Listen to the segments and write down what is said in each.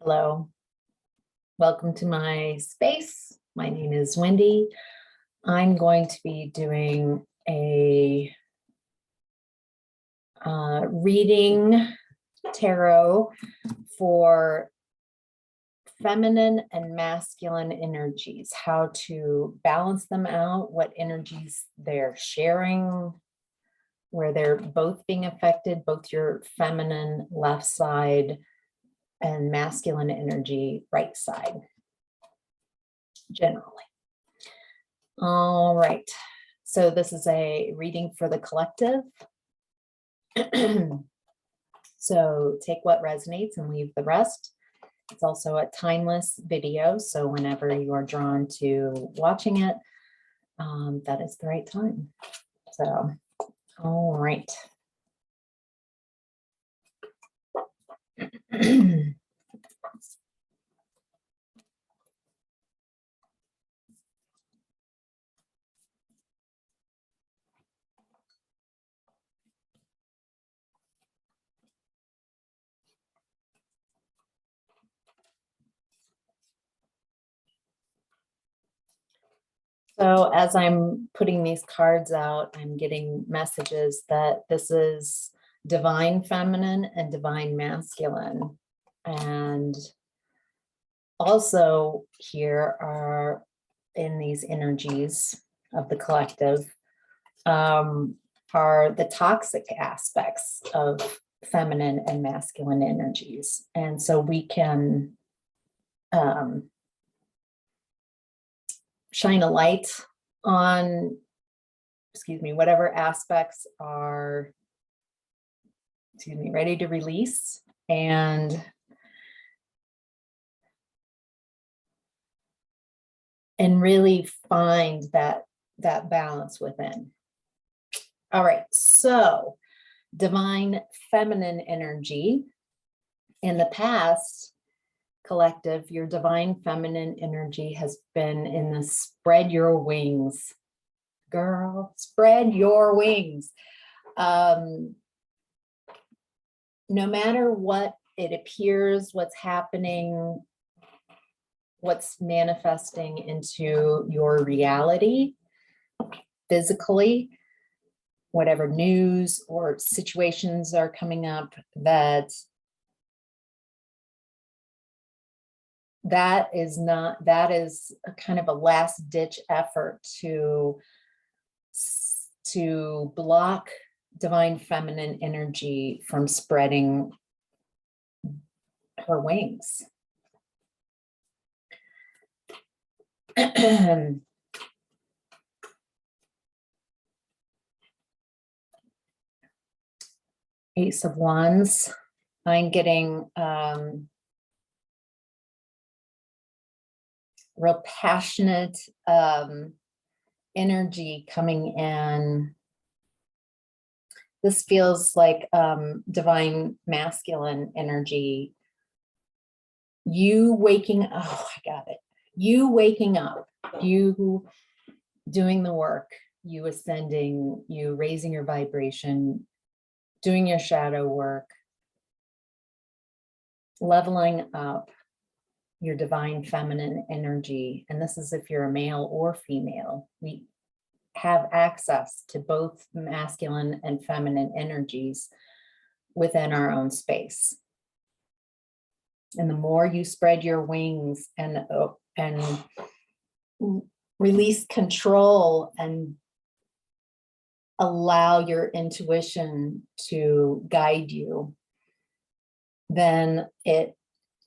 Hello, welcome to my space. My name is Wendy. I'm going to be doing a reading tarot for feminine and masculine energies, how to balance them out, what energies they're sharing, where they're both being affected, both your feminine left side and masculine energy right side, generally. All right, so this is a reading for the collective. So take what resonates and leave the rest. It's also a timeless video, so whenever you are drawn to watching it, that is the right time. So, all right. So as I'm putting these cards out, I'm getting messages that this is divine feminine and divine masculine. And also here are in these energies of the collective are the toxic aspects of feminine and masculine energies. And so we can shine a light on, whatever aspects are, ready to release, and really find that balance within. All right, so divine feminine energy. In the past, collective, your divine feminine energy has been in the spread your wings. Girl, spread your wings. No matter what it appears, what's happening, what's manifesting into your reality, physically, whatever news or situations are coming up, that is a kind of a last ditch effort to block divine feminine energy from spreading her wings. Ace of Wands. I'm getting real passionate energy coming in. This feels like divine masculine energy. You waking up, you waking up, you doing the work, you ascending, you raising your vibration, doing your shadow work, leveling up your divine feminine energy. And this is if you're a male or female. We have access to both masculine and feminine energies within our own space. And the more you spread your wings and release control and allow your intuition to guide you, then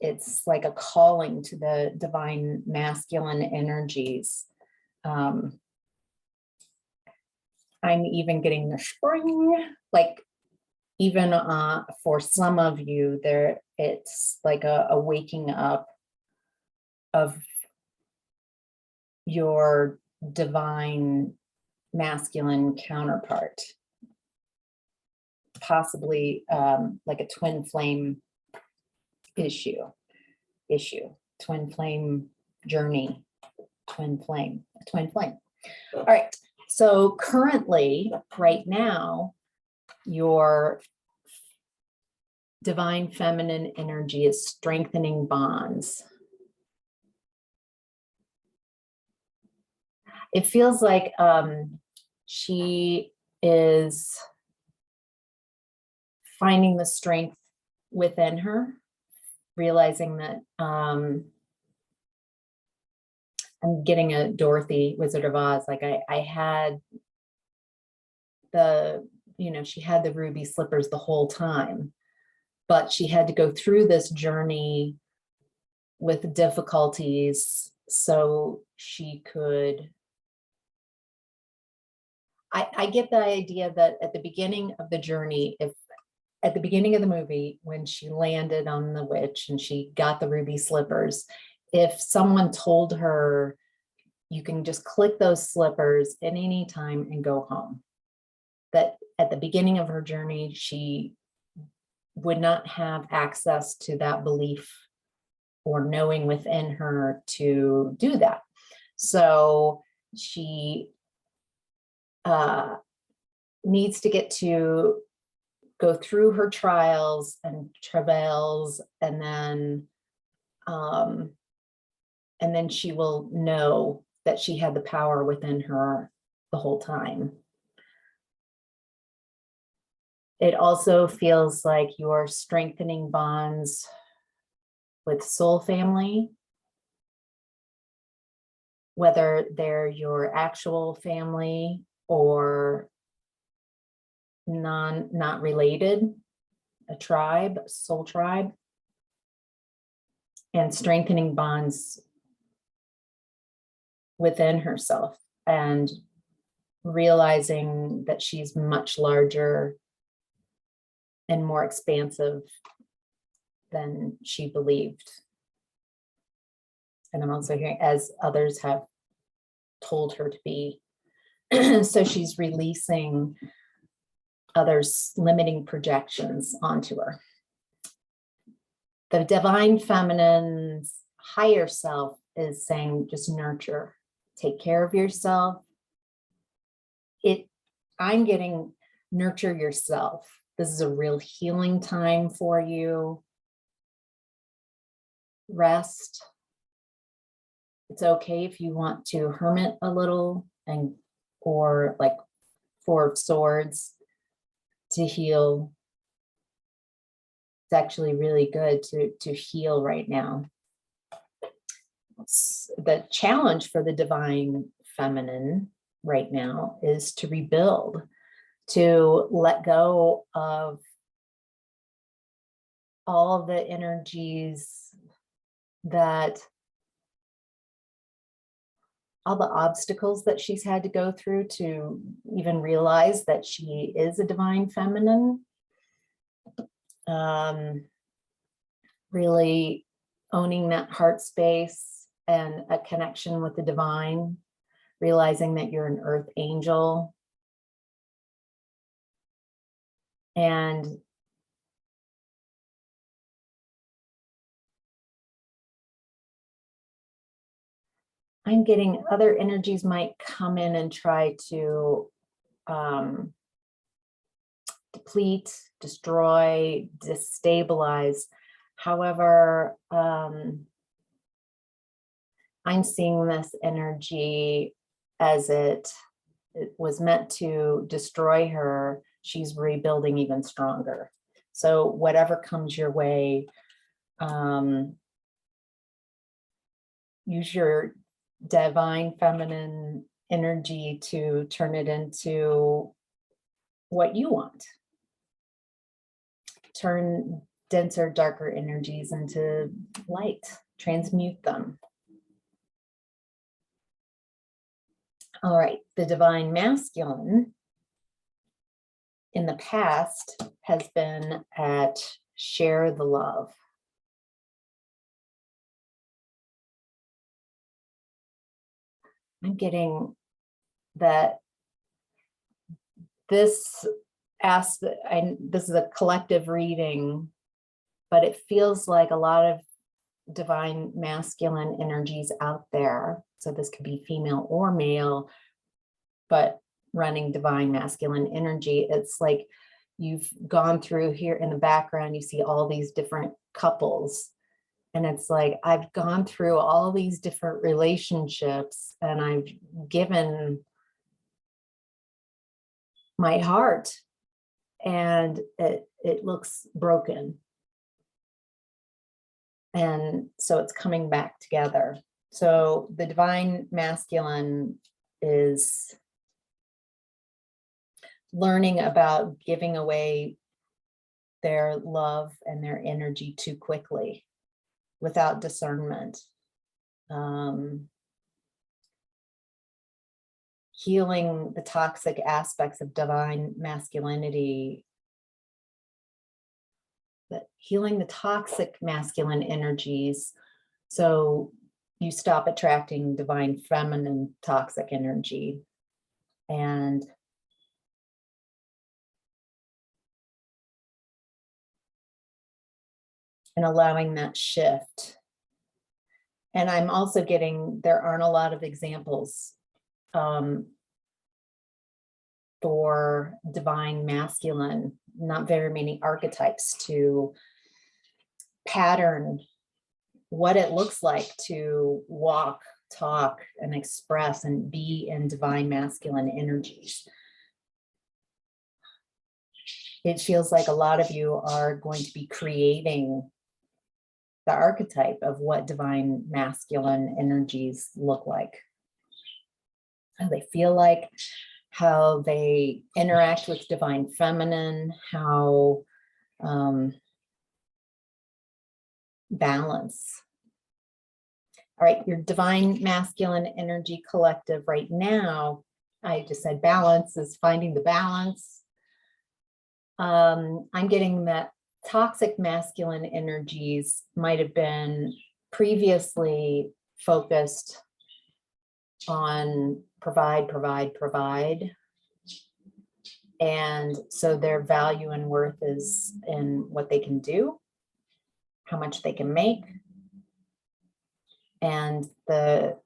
it's like a calling to the divine masculine energies. I'm even getting the spring, like even for some of you there, it's like a waking up of your divine masculine counterpart, possibly like a twin flame issue, twin flame journey, twin flame. All right, so currently, right now, your divine feminine energy is strengthening bonds. It feels like she is finding the strength within her, realizing that I'm getting a Dorothy Wizard of Oz. Like I had she had the ruby slippers the whole time, but she had to go through this journey with difficulties so she could. I get the idea that at the beginning of the journey, at the beginning of the movie, when she landed on the witch and she got the ruby slippers, if someone told her, you can just click those slippers at any time and go home, that at the beginning of her journey, she would not have access to that belief or knowing within her to do that. So she needs to get to go through her trials and travails, and then she will know that she had the power within her the whole time. It also feels like you're strengthening bonds with soul family, whether they're your actual family or not related, a tribe, soul tribe, and strengthening bonds within herself and realizing that she's much larger and more expansive than she believed. And I'm also hearing, as others have told her to be. So she's releasing others' limiting projections onto her. The divine feminine's higher self is saying, just nurture, take care of yourself. I'm getting nurture yourself. This is a real healing time for you. Rest. It's okay if you want to hermit a little, or like Four of Swords to heal. It's actually really good to heal right now. The challenge for the divine feminine right now is to rebuild, to let go of all of the energies all the obstacles that she's had to go through to even realize that she is a divine feminine. Really owning that heart space and a connection with the divine, realizing that you're an earth angel. And I'm getting other energies might come in and try to deplete, destroy, destabilize. However, I'm seeing this energy as it was meant to destroy her. She's rebuilding even stronger. So whatever comes your way, use your divine feminine energy to turn it into what you want. Turn denser, darker energies into light, transmute them. All right, the divine masculine in the past has been at share the love. I'm getting that this aspect, this is a collective reading, but it feels like a lot of divine masculine energies out there. So this could be female or male, but running divine masculine energy. It's like you've gone through here in the background, you see all these different couples. And it's like, I've gone through all these different relationships and I've given my heart and it looks broken. And so it's coming back together. So the divine masculine is learning about giving away their love and their energy too quickly without discernment. Healing the toxic aspects of divine masculinity, healing the toxic masculine energies, so you stop attracting divine feminine toxic energy, and allowing that shift. And I'm also getting, there aren't a lot of examples for divine masculine, not very many archetypes to pattern what it looks like to walk, talk, and express and be in divine masculine energies. It feels like a lot of you are going to be creating the archetype of what divine masculine energies look like, how they feel like, how they interact with divine feminine, how balance. All right, your divine masculine energy collective right now, I just said balance, is finding the balance. I'm getting that toxic masculine energies might have been previously focused on provide. And so their value and worth is in what they can do, how much they can make. And the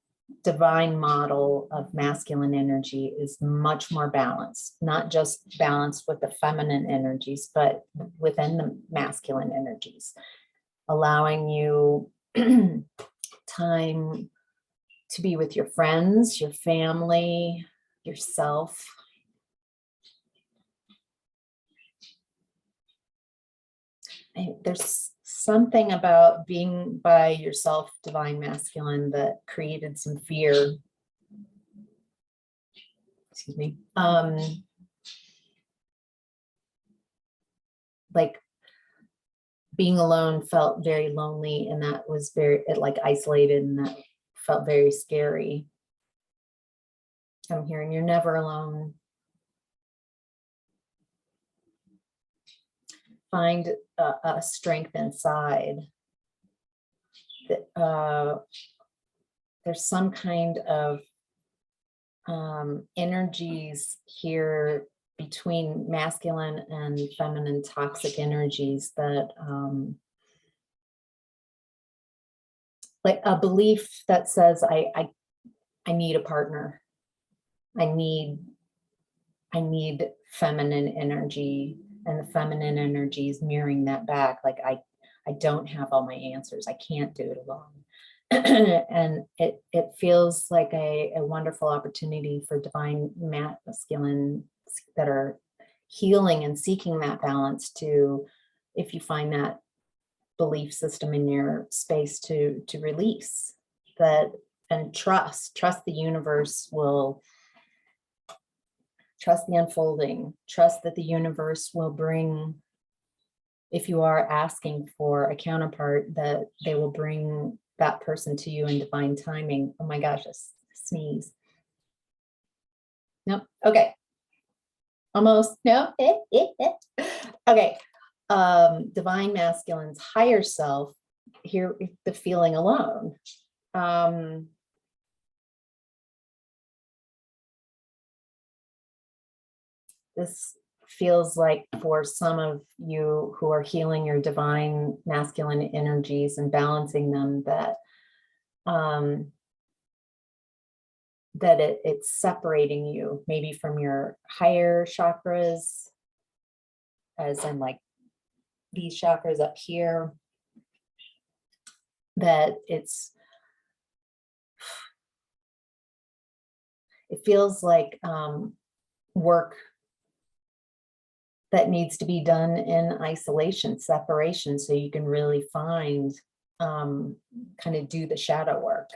divine model of masculine energy is much more balanced, not just balanced with the feminine energies, but within the masculine energies, allowing you time to be with your friends, your family, yourself. There's something about being by yourself, divine masculine, that created some fear. Excuse me. Like being alone felt very lonely, and that was very isolated, and that felt very scary. I'm hearing you're never alone. Find a strength inside. There's some kind of energies here between masculine and feminine toxic energies that like a belief that says I need a partner. I need feminine energy, and the feminine energy is mirroring that back. Like I don't have all my answers. I can't do it alone. And it feels like a wonderful opportunity for divine masculine that are healing and seeking that balance to, if you find that belief system in your space, to release that and trust the universe will, trust the unfolding, trust that the universe will bring, if you are asking for a counterpart, that they will bring that person to you in divine timing. Oh my gosh, I sneeze. Nope. Okay. Almost. No. Okay. Divine masculine's higher self, here, the feeling alone. This feels like for some of you who are healing your divine masculine energies and balancing them, that it's separating you maybe from your higher chakras, as in like these chakras up here, that it feels like work that needs to be done in isolation, separation, so you can really find, kind of do the shadow work.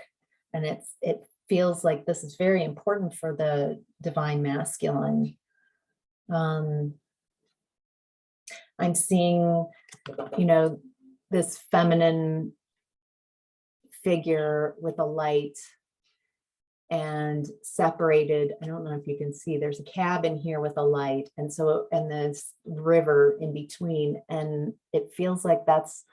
And it feels like this is very important for the divine masculine. I'm seeing, this feminine figure with a light and separated. I don't know if you can see, there's a cabin here with a light, and this river in between. And it feels like that's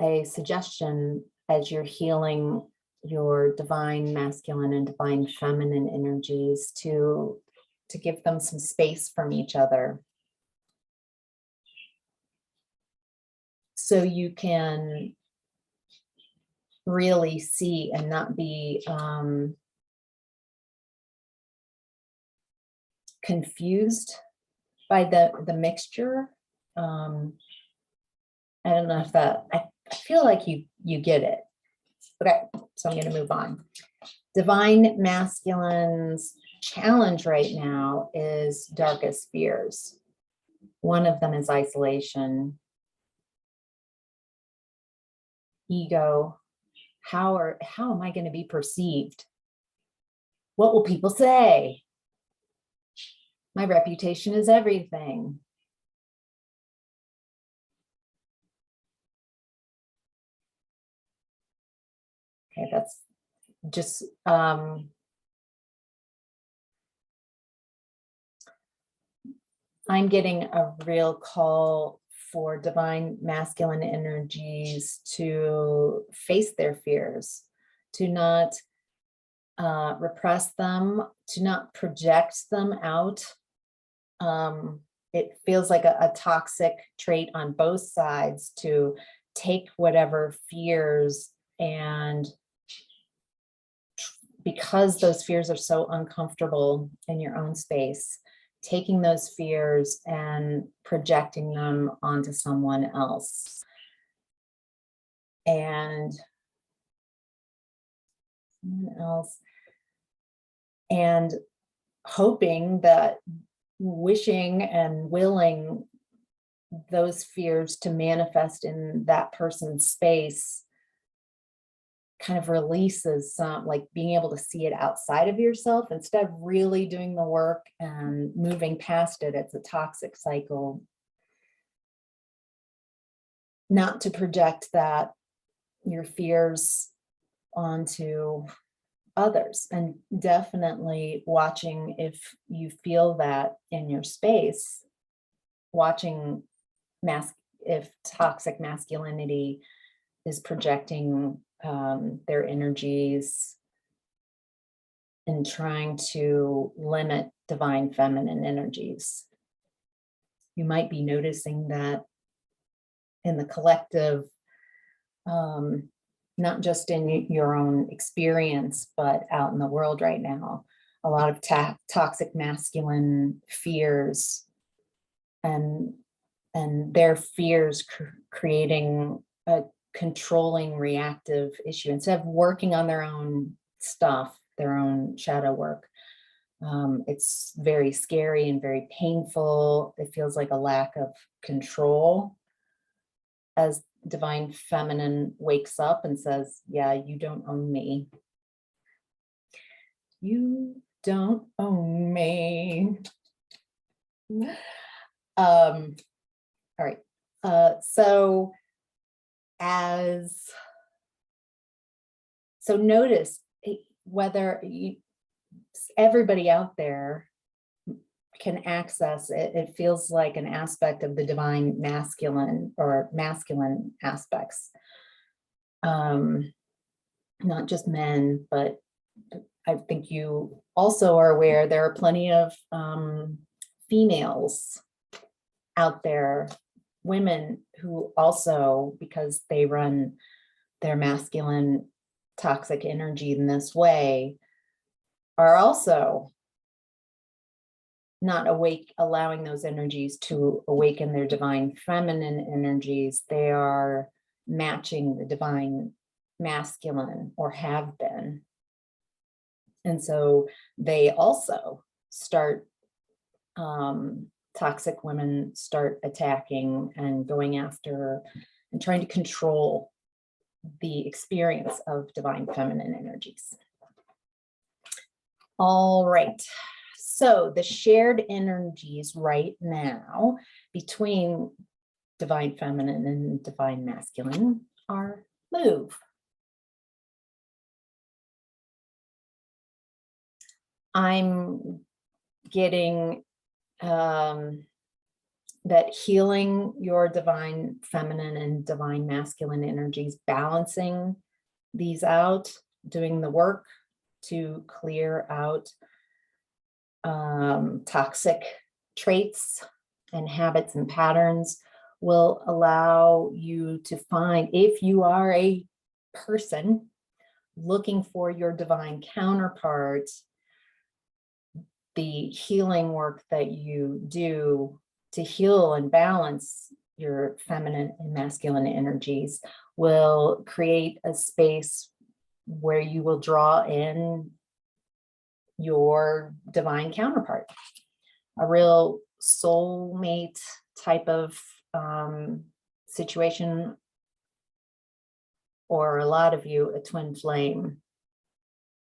a suggestion as you're healing your divine masculine and divine feminine energies to give them some space from each other, so you can really see and not be confused by the mixture. I don't know if I feel like you get it. Okay, so I'm going to move on. Divine masculine's challenge right now is darkest fears. One of them is isolation, ego. How am I going to be perceived? What will people say? My reputation is everything. Okay, that's just I'm getting a real call for divine masculine energies to face their fears, to not repress them, to not project them out. It feels like a toxic trait on both sides to take whatever fears, and because those fears are so uncomfortable in your own space, taking those fears and projecting them onto someone else. And hoping that, wishing and willing those fears to manifest in that person's space kind of releases some, like being able to see it outside of yourself instead of really doing the work and moving past it. It's a toxic cycle. Not to project that, your fears, onto others, and definitely watching if you feel that in your space, watching if toxic masculinity is projecting their energies and trying to limit divine feminine energies. You might be noticing that in the collective, not just in your own experience, but out in the world right now, a lot of toxic masculine fears, and their fears creating a controlling reactive issue instead of working on their own stuff, their own shadow work. It's very scary and very painful. It feels like a lack of control as divine feminine wakes up and says, yeah, you don't own me. You don't own me. All right. So notice whether everybody out there can access it. It feels like an aspect of the divine masculine or masculine aspects. Not just men, but I think you also are aware there are plenty of females out there, women who also, because they run their masculine toxic energy in this way, are also not awake, allowing those energies to awaken their divine feminine energies. They are matching the divine masculine, or have been. And so they also start, toxic women start attacking and going after and trying to control the experience of divine feminine energies. All right. So the shared energies right now between divine feminine and divine masculine are move. I'm getting that healing your divine feminine and divine masculine energies, balancing these out, doing the work to clear out toxic traits and habits and patterns, will allow you to find, if you are a person looking for your divine counterpart, the healing work that you do to heal and balance your feminine and masculine energies will create a space where you will draw in your divine counterpart, a real soulmate type of situation, or a lot of you, a twin flame.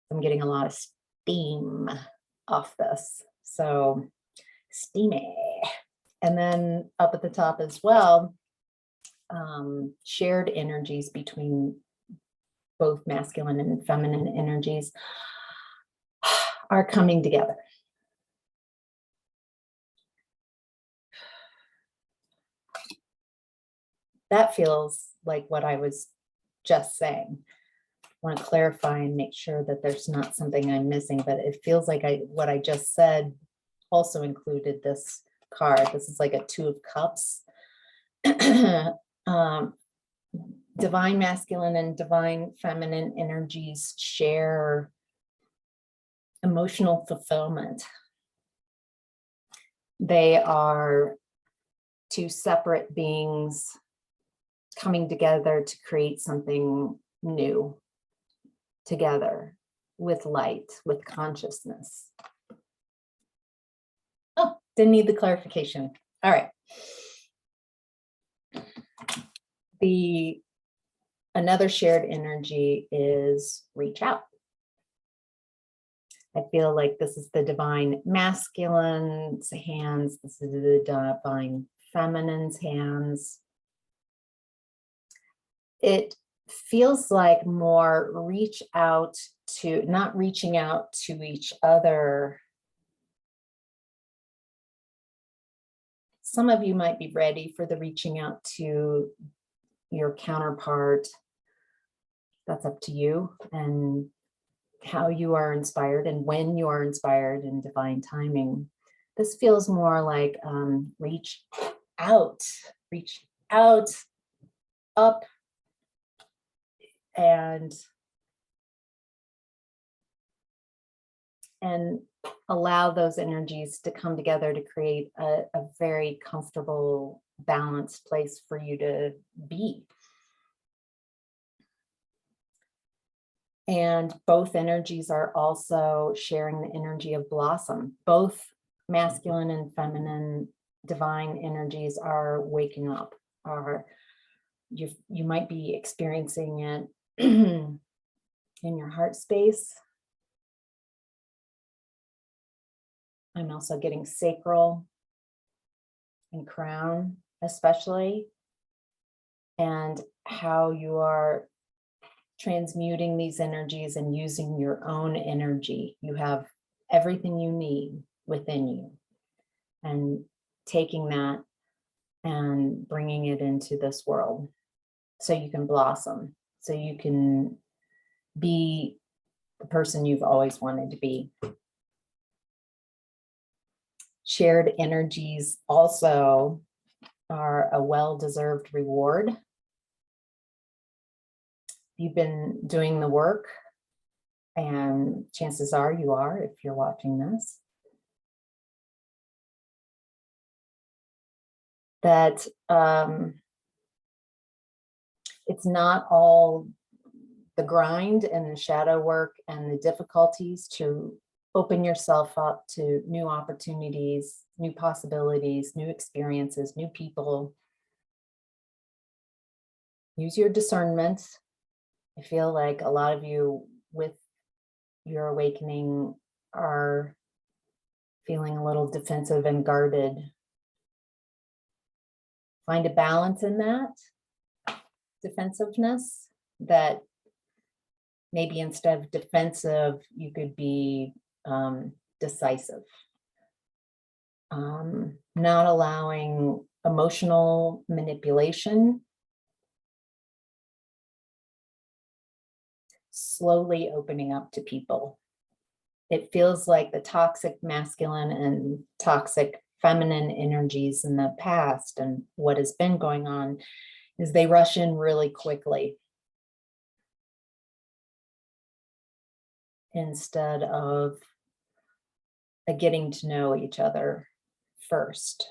I'm getting a lot of steam off this, so steamy. And then up at the top as well, shared energies between both masculine and feminine energies are coming together. That feels like what I was just saying. I want to clarify and make sure that there's not something I'm missing, but it feels like what I just said also included this card. This is like a 2 of cups. Divine masculine and divine feminine energies share emotional fulfillment. They are 2 separate beings coming together to create something new together, with light, with consciousness. Oh, didn't need the clarification. All right. Another shared energy is reach out. I feel like this is the divine masculine's hands. This is the divine feminine's hands. It feels like more reach out to, not reaching out to each other. Some of you might be ready for the reaching out to your counterpart. That's up to you and how you are inspired and when you are inspired in divine timing. This feels more like reach out, up, and allow those energies to come together to create a very comfortable, balanced place for you to be. And both energies are also sharing the energy of blossom. Both masculine and feminine divine energies are waking up. You might be experiencing it in your heart space. I'm also getting sacral and crown, especially, and how you are transmuting these energies and using your own energy. You have everything you need within you, and taking that and bringing it into this world so you can blossom, so you can be the person you've always wanted to be. Shared energies also are a well-deserved reward. You've been doing the work, and chances are you are, if you're watching this. that it's not all the grind and the shadow work and the difficulties to open yourself up to new opportunities, new possibilities, new experiences, new people. Use your discernment. I feel like a lot of you with your awakening are feeling a little defensive and guarded. Find a balance in that defensiveness, that maybe instead of defensive, you could be decisive. Not allowing emotional manipulation. Slowly opening up to people. It feels like the toxic masculine and toxic feminine energies in the past and what has been going on is they rush in really quickly instead of getting to know each other first.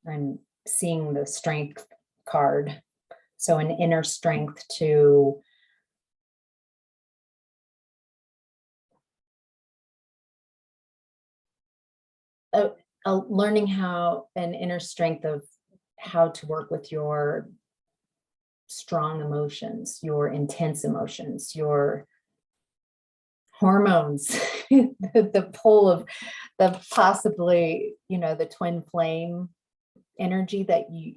I'm seeing the strength card. So an inner strength to learning how, an inner strength of how to work with your strong emotions, your intense emotions, your hormones, the pull of the possibly, the twin flame energy that you,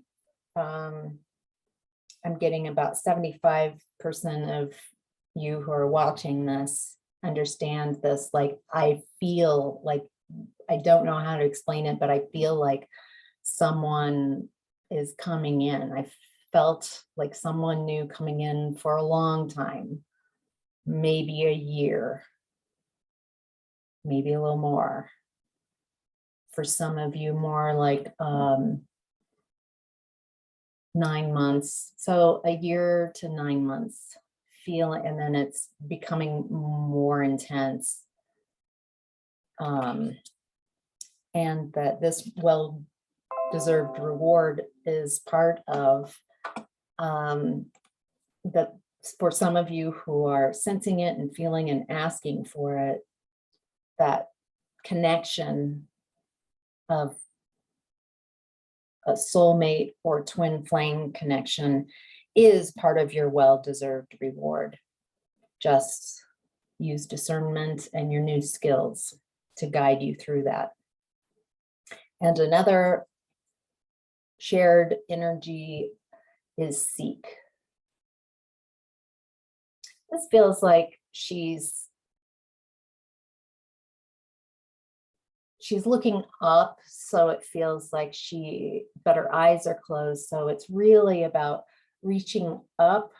I'm getting about 75% of you who are watching this understand this. Like, I feel like, I don't know how to explain it, but I feel like someone is coming in. I felt like someone new coming in for a long time, maybe a year, maybe a little more. For some of you, more like 9 months. So a year to 9 months feeling, and then it's becoming more intense. And that this well-deserved reward is part of that. For some of you who are sensing it and feeling and asking for it, that connection of a soulmate or twin flame connection is part of your well-deserved reward. Just use discernment and your new skills to guide you through that. And another shared energy is seek. This feels like she's looking up, so it feels like but her eyes are closed. So it's really about reaching up.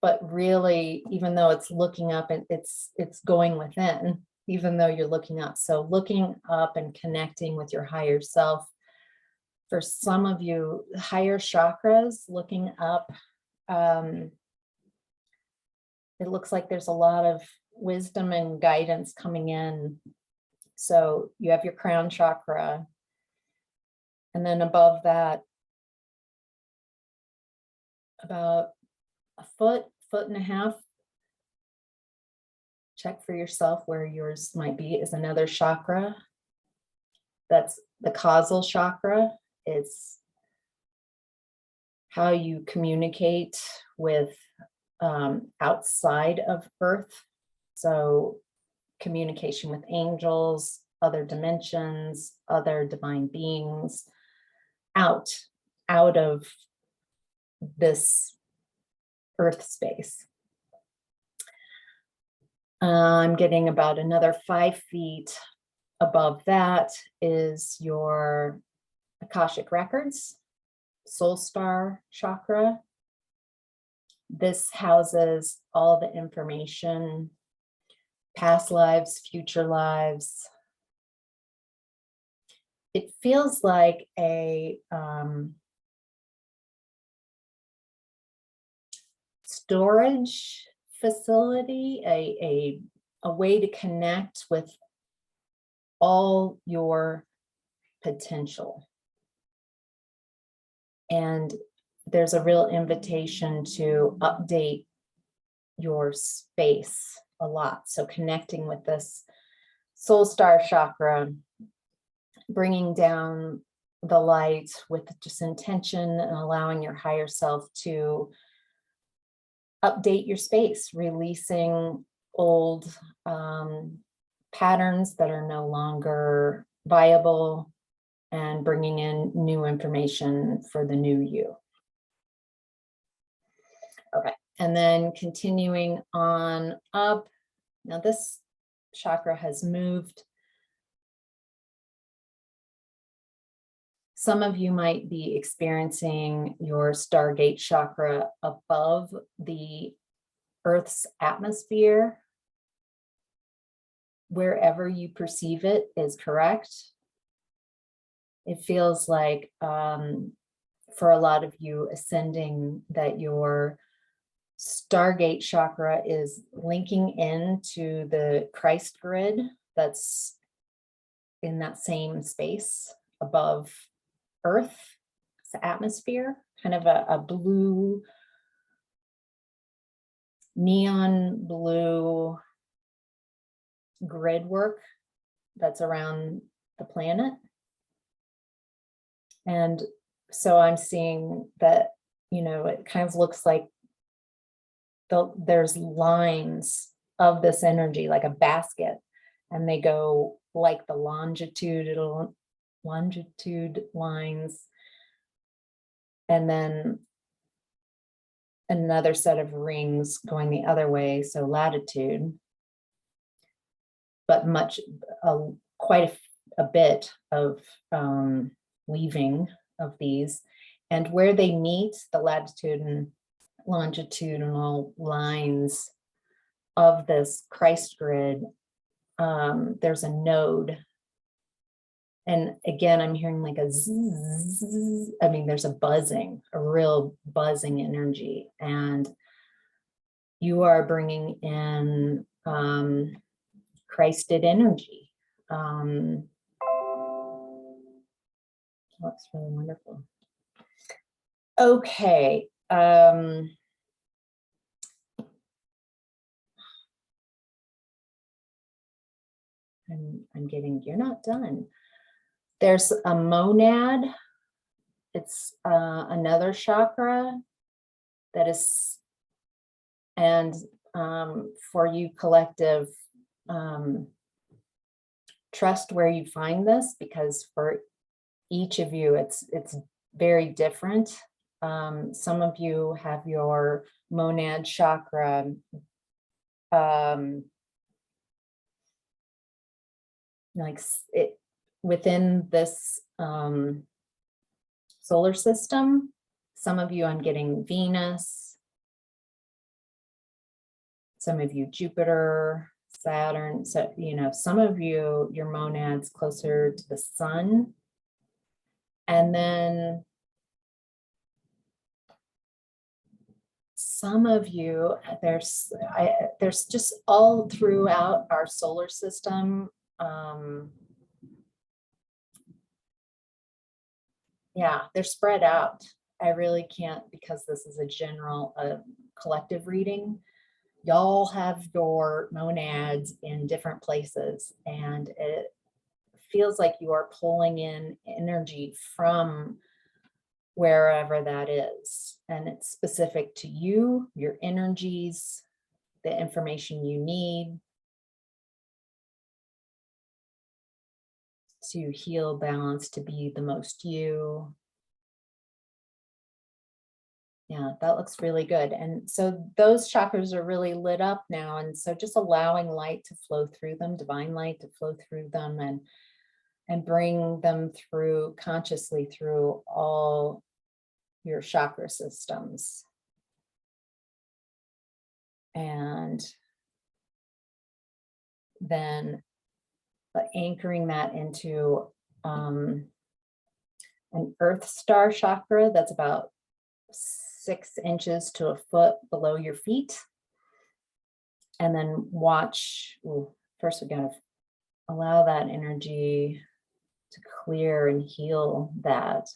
But really, even though it's looking up, and it's going within, even though you're looking up. So looking up and connecting with your higher self. For some of you, higher chakras, looking up, it looks like there's a lot of wisdom and guidance coming in. So you have your crown chakra, and then above that, about a foot and a half, check for yourself where yours might be, is another chakra. That's the causal chakra. It's how you communicate with outside of Earth. So communication with angels, other dimensions, other divine beings, out of this Earth space. I'm getting about another 5 feet above that is your Akashic Records, Soul Star chakra. This houses all the information, past lives, future lives. It feels like a storage facility, a way to connect with all your potential. And there's a real invitation to update your space a lot. So connecting with this soul star chakra, bringing down the light with just intention and allowing your higher self to update your space, releasing old patterns that are no longer viable and bringing in new information for the new you. Okay, and then continuing on up. Now this chakra has moved. Some of you might be experiencing your Stargate chakra above the Earth's atmosphere. Wherever you perceive it is correct. It feels like for a lot of you ascending that your Stargate chakra is linking into the Christ grid that's in that same space above Earth, the atmosphere, kind of a blue, neon blue grid work that's around the planet. And so I'm seeing that, you know, it kind of looks like there's lines of this energy, like a basket, and they go like the longitude lines, and then another set of rings going the other way, so latitude, but quite a bit of weaving of these. And where they meet, the latitude and longitudinal lines of this Christ grid, there's a node. And again, I'm hearing like a zzz. I mean, there's a buzzing, a real buzzing energy. And you are bringing in Christed energy. That's really wonderful. Okay. I'm getting, you're not done. There's a monad. It's another chakra that is, and for you collective, trust where you find this, because for each of you, it's very different. Some of you have your monad chakra like it within this solar system. Some of you, I'm getting Venus. Some of you, Jupiter, Saturn. So, you know, some of you, your monad's closer to the sun. And then some of you, there's just all throughout our solar system. Yeah, they're spread out. I really can't, because this is a general collective reading. Y'all have your monads in different places, and it feels like you are pulling in energy from wherever that is. And it's specific to you, your energies, the information you need to heal, balance, to be the most you. Yeah, that looks really good. And so those chakras are really lit up now. And so just allowing light to flow through them, divine light to flow through them, and bring them through consciously through all your chakra systems. And then anchoring that into an earth star chakra that's about 6 inches to a foot below your feet. And then watch, first we gotta allow that energy to clear and heal that.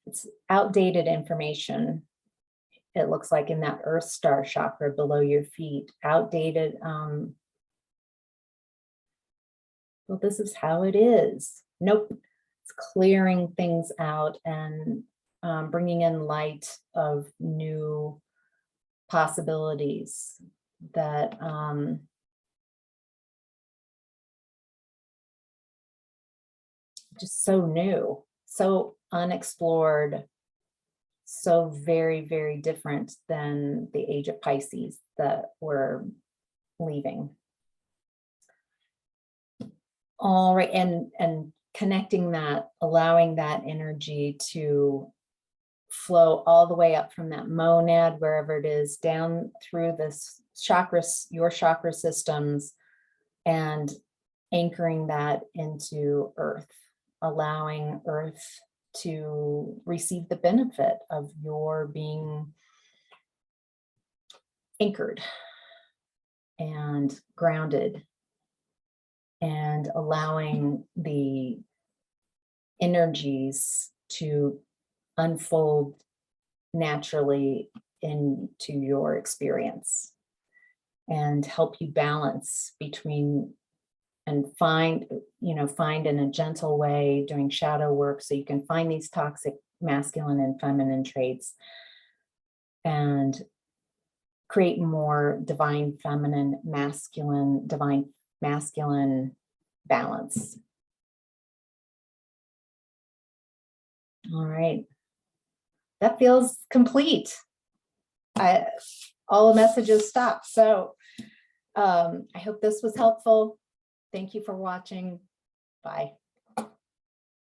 It's outdated information. It looks like in that Earth Star chakra below your feet, outdated. Well, this is how it is. Nope. It's clearing things out and bringing in light of new possibilities that just so new, so unexplored, so very, very different than the age of Pisces that we're leaving. All right, and connecting that, allowing that energy to flow all the way up from that monad, wherever it is, down through this chakras, your chakra systems, and anchoring that into Earth, allowing Earth to receive the benefit of your being anchored and grounded, and allowing the energies to unfold naturally into your experience and help you balance between and find in a gentle way, doing shadow work so you can find these toxic masculine and feminine traits and create more divine feminine, masculine, divine masculine balance. All right. That feels complete. All the messages stopped. So I hope this was helpful. Thank you for watching. Bye.